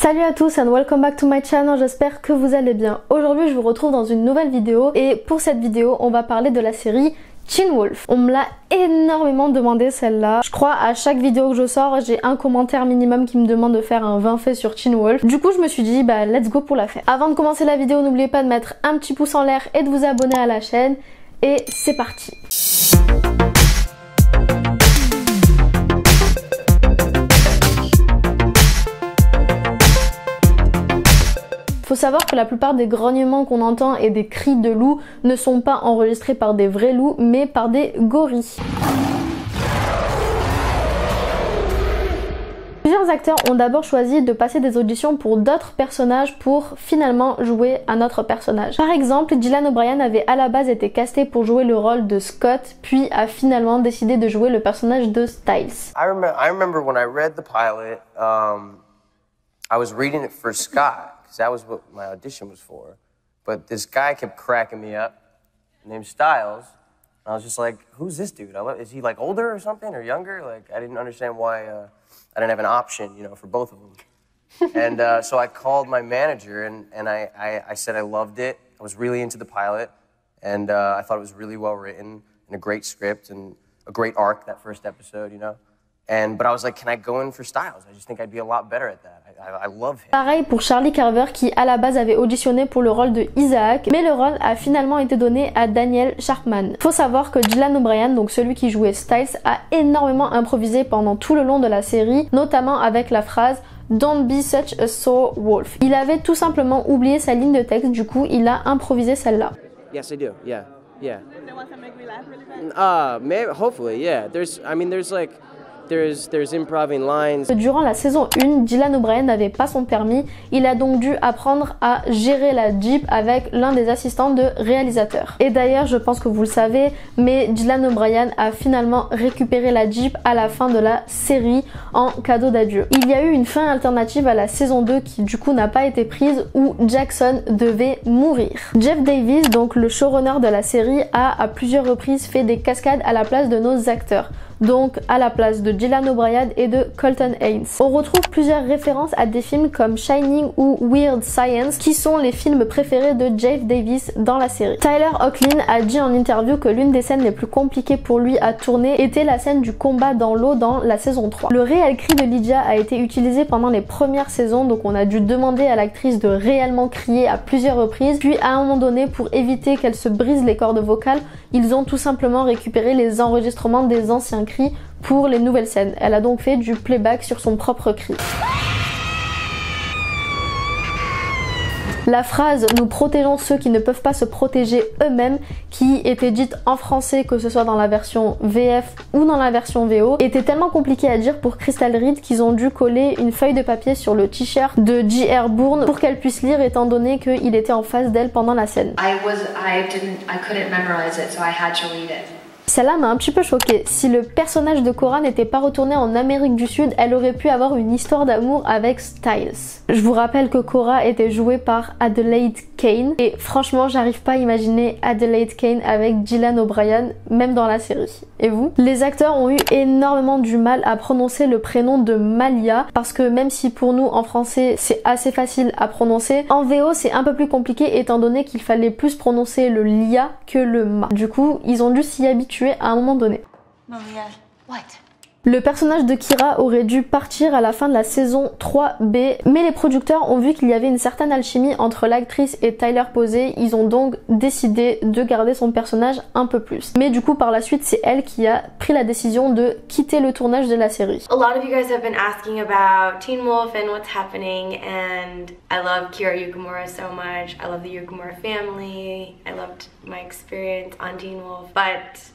Salut à tous and welcome back to my channel, j'espère que vous allez bien. Aujourd'hui je vous retrouve dans une nouvelle vidéo et pour cette vidéo on va parler de la série Teen Wolf. On me l'a énormément demandé celle-là. Je crois à chaque vidéo que je sors j'ai un commentaire minimum qui me demande de faire un 20 faits sur Teen Wolf. Du coup je me suis dit bah let's go pour la faire. Avant de commencer la vidéo n'oubliez pas de mettre un petit pouce en l'air et de vous abonner à la chaîne. Et c'est parti. Faut savoir que la plupart des grognements qu'on entend et des cris de loups ne sont pas enregistrés par des vrais loups mais par des gorilles. Plusieurs acteurs ont d'abord choisi de passer des auditions pour d'autres personnages pour finalement jouer un autre personnage. Par exemple, Dylan O'Brien avait à la base été casté pour jouer le rôle de Scott, puis a finalement décidé de jouer le personnage de Styles. I remember when I read the pilot, I was reading it for Scott. That was what my audition was for. But this guy kept cracking me up, named Styles. And I was just like, who's this dude? Is he like older or something or younger? Like, I didn't understand why I didn't have an option, you know, for both of them. And so I called my manager and I said I loved it. I was really into the pilot. And I thought it was really well written and a great script and a great arc, that first episode, you know. But I was like, can I go in for Styles? I just think I'd be a lot better at that. I love him. Pareil pour Charlie Carver qui à la base avait auditionné pour le rôle de Isaac, mais le rôle a finalement été donné à Daniel Sharpman. Faut savoir que Dylan O'Brien, donc celui qui jouait Styles, a énormément improvisé pendant tout le long de la série, notamment avec la phrase Don't be such a sore wolf. Il avait tout simplement oublié sa ligne de texte, du coup il a improvisé celle-là. Yes, I do. Yeah. Maybe, hopefully, yeah. There's improving lines. Durant la saison 1, Dylan O'Brien n'avait pas son permis, il a donc dû apprendre à gérer la Jeep avec l'un des assistants de réalisateur. Et d'ailleurs, je pense que vous le savez, mais Dylan O'Brien a finalement récupéré la Jeep à la fin de la série en cadeau d'adieu. Il y a eu une fin alternative à la saison 2 qui du coup n'a pas été prise où Jackson devait mourir. Jeff Davis, donc le showrunner de la série, a à plusieurs reprises fait des cascades à la place de nos acteurs. Donc à la place de Dylan O'Brien et de Colton Haynes. On retrouve plusieurs références à des films comme Shining ou Weird Science qui sont les films préférés de Jeff Davis dans la série. Tyler Hoechlin a dit en interview que l'une des scènes les plus compliquées pour lui à tourner était la scène du combat dans l'eau dans la saison 3. Le réel cri de Lydia a été utilisé pendant les premières saisons, donc on a dû demander à l'actrice de réellement crier à plusieurs reprises, puis à un moment donné pour éviter qu'elle se brise les cordes vocales, ils ont tout simplement récupéré les enregistrements des anciens cris pour les nouvelles scènes. Elle a donc fait du playback sur son propre cri. La phrase « Nous protégeons ceux qui ne peuvent pas se protéger eux-mêmes » qui était dite en français, que ce soit dans la version VF ou dans la version VO, était tellement compliquée à dire pour Crystal Reed qu'ils ont dû coller une feuille de papier sur le t-shirt de J.R. Bourne pour qu'elle puisse lire étant donné qu'il était en face d'elle pendant la scène. I couldn't memorize it, so I had to read it. Celle-là m'a un petit peu choquée. Si le personnage de Cora n'était pas retourné en Amérique du Sud, elle aurait pu avoir une histoire d'amour avec Styles. Je vous rappelle que Cora était jouée par Adelaide Kane et franchement j'arrive pas à imaginer Adelaide Kane avec Dylan O'Brien, même dans la série. Et vous? Les acteurs ont eu énormément du mal à prononcer le prénom de Malia parce que même si pour nous en français c'est assez facile à prononcer, en VO c'est un peu plus compliqué étant donné qu'il fallait plus prononcer le lia que le ma. Du coup ils ont dû s'y habituer à un moment donné. Malia, what? Le personnage de Kira aurait dû partir à la fin de la saison 3B, mais les producteurs ont vu qu'il y avait une certaine alchimie entre l'actrice et Tyler Posey, ils ont donc décidé de garder son personnage un peu plus. Mais du coup par la suite c'est elle qui a pris la décision de quitter le tournage de la série. A lot of you guys have been asking about Teen Wolf and what's happening, and I love Kira Yukimura so much. I love the Yukimura family. I loved my experience on Teen Wolf, but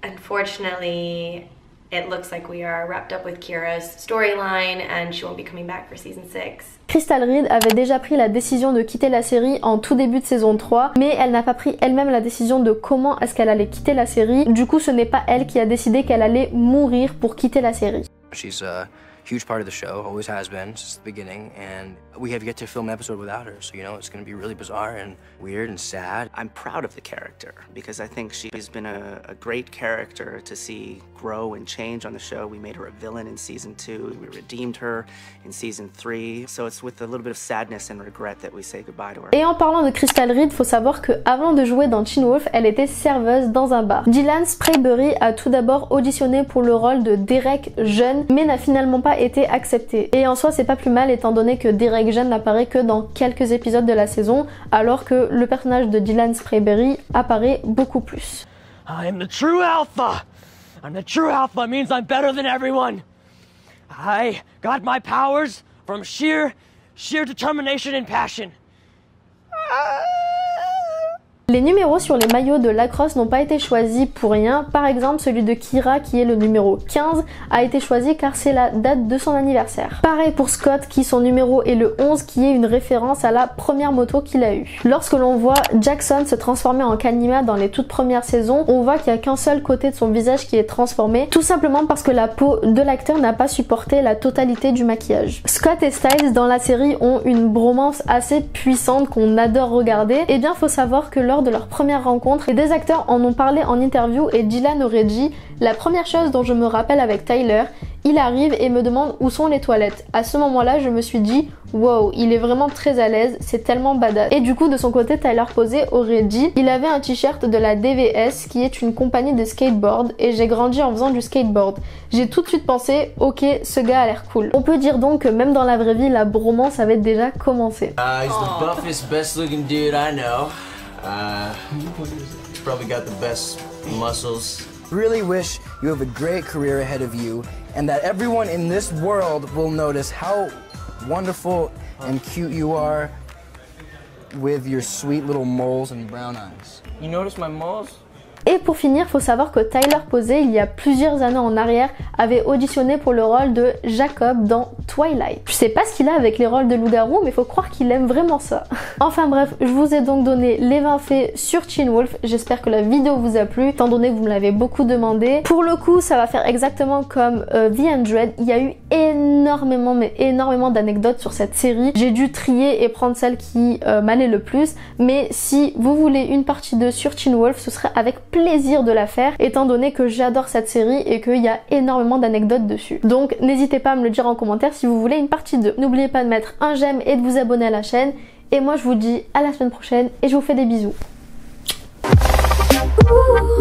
unfortunately it looks like we are wrapped up with Kira's storyline and she won't be coming back for season 6. Crystal Reed avait déjà pris la décision de quitter la série en tout début de saison 3, mais elle n'a pas pris elle-même la décision de comment est-ce qu'elle allait quitter la série. Du coup, ce n'est pas elle qui a décidé qu'elle allait mourir pour quitter la série. huge part of the show, always has been since the beginning, and we have yet to film an episode without her, so you know, it's gonna be really bizarre and weird and sad. I'm proud of the character because I think she's been a great character to see grow and change on the show. We made her a villain in season 2, we redeemed her in season 3, so it's with a little bit of sadness and regret that we say goodbye to her. Et en parlant de Crystal Reed, faut savoir que avant de jouer dans Teen Wolf, elle était serveuse dans un bar. Dylan Sprayberry a tout d'abord auditionné pour le rôle de Derek jeune, mais n'a finalement pas été accepté. Et en soi, c'est pas plus mal étant donné que Derek jeune n'apparaît que dans quelques épisodes de la saison, alors que le personnage de Dylan Sprayberry apparaît beaucoup plus. I am the true alpha. I'm the true alpha means I'm better than everyone. I got my powers from sheer determination and passion. Les numéros sur les maillots de lacrosse n'ont pas été choisis pour rien. Par exemple, celui de Kira, qui est le numéro 15, a été choisi car c'est la date de son anniversaire. Pareil pour Scott, qui son numéro est le 11, qui est une référence à la première moto qu'il a eue. Lorsque l'on voit Jackson se transformer en Kanima dans les toutes premières saisons, on voit qu'il n'y a qu'un seul côté de son visage qui est transformé, tout simplement parce que la peau de l'acteur n'a pas supporté la totalité du maquillage. Scott et Styles dans la série ont une bromance assez puissante qu'on adore regarder. Et bien, faut savoir que lors de leur première rencontre, les deux acteurs en ont parlé en interview et Dylan aurait dit « La première chose dont je me rappelle avec Tyler, il arrive et me demande où sont les toilettes. À ce moment-là, je me suis dit « Wow, il est vraiment très à l'aise, c'est tellement badass. » Et du coup, de son côté, Tyler Posey aurait dit « Il avait un t-shirt de la DVS qui est une compagnie de skateboard et j'ai grandi en faisant du skateboard. J'ai tout de suite pensé « Ok, ce gars a l'air cool. » On peut dire donc que même dans la vraie vie, la bromance avait déjà commencé. He's the buffest, best looking dude I know. He's probably got the best muscles. Really wish you have a great career ahead of you and that everyone in this world will notice how wonderful and cute you are with your sweet little moles and brown eyes. You notice my moles? Et pour finir, faut savoir que Tyler Posey, il y a plusieurs années en arrière, avait auditionné pour le rôle de Jacob dans Twilight. Je sais pas ce qu'il a avec les rôles de loup-garou, mais faut croire qu'il aime vraiment ça. Enfin bref, je vous ai donc donné les 20 faits sur Teen Wolf. J'espère que la vidéo vous a plu, étant donné que vous me l'avez beaucoup demandé. Pour le coup, ça va faire exactement comme The 100. Il y a eu énormément d'anecdotes sur cette série. J'ai dû trier et prendre celle qui m'allait le plus. Mais si vous voulez une partie 2 sur Teen Wolf, ce serait avec plaisir de la faire, étant donné que j'adore cette série et qu'il y a énormément d'anecdotes dessus. Donc n'hésitez pas à me le dire en commentaire si vous voulez une partie 2. N'oubliez pas de mettre un j'aime et de vous abonner à la chaîne. Et moi je vous dis à la semaine prochaine et je vous fais des bisous. Ooh,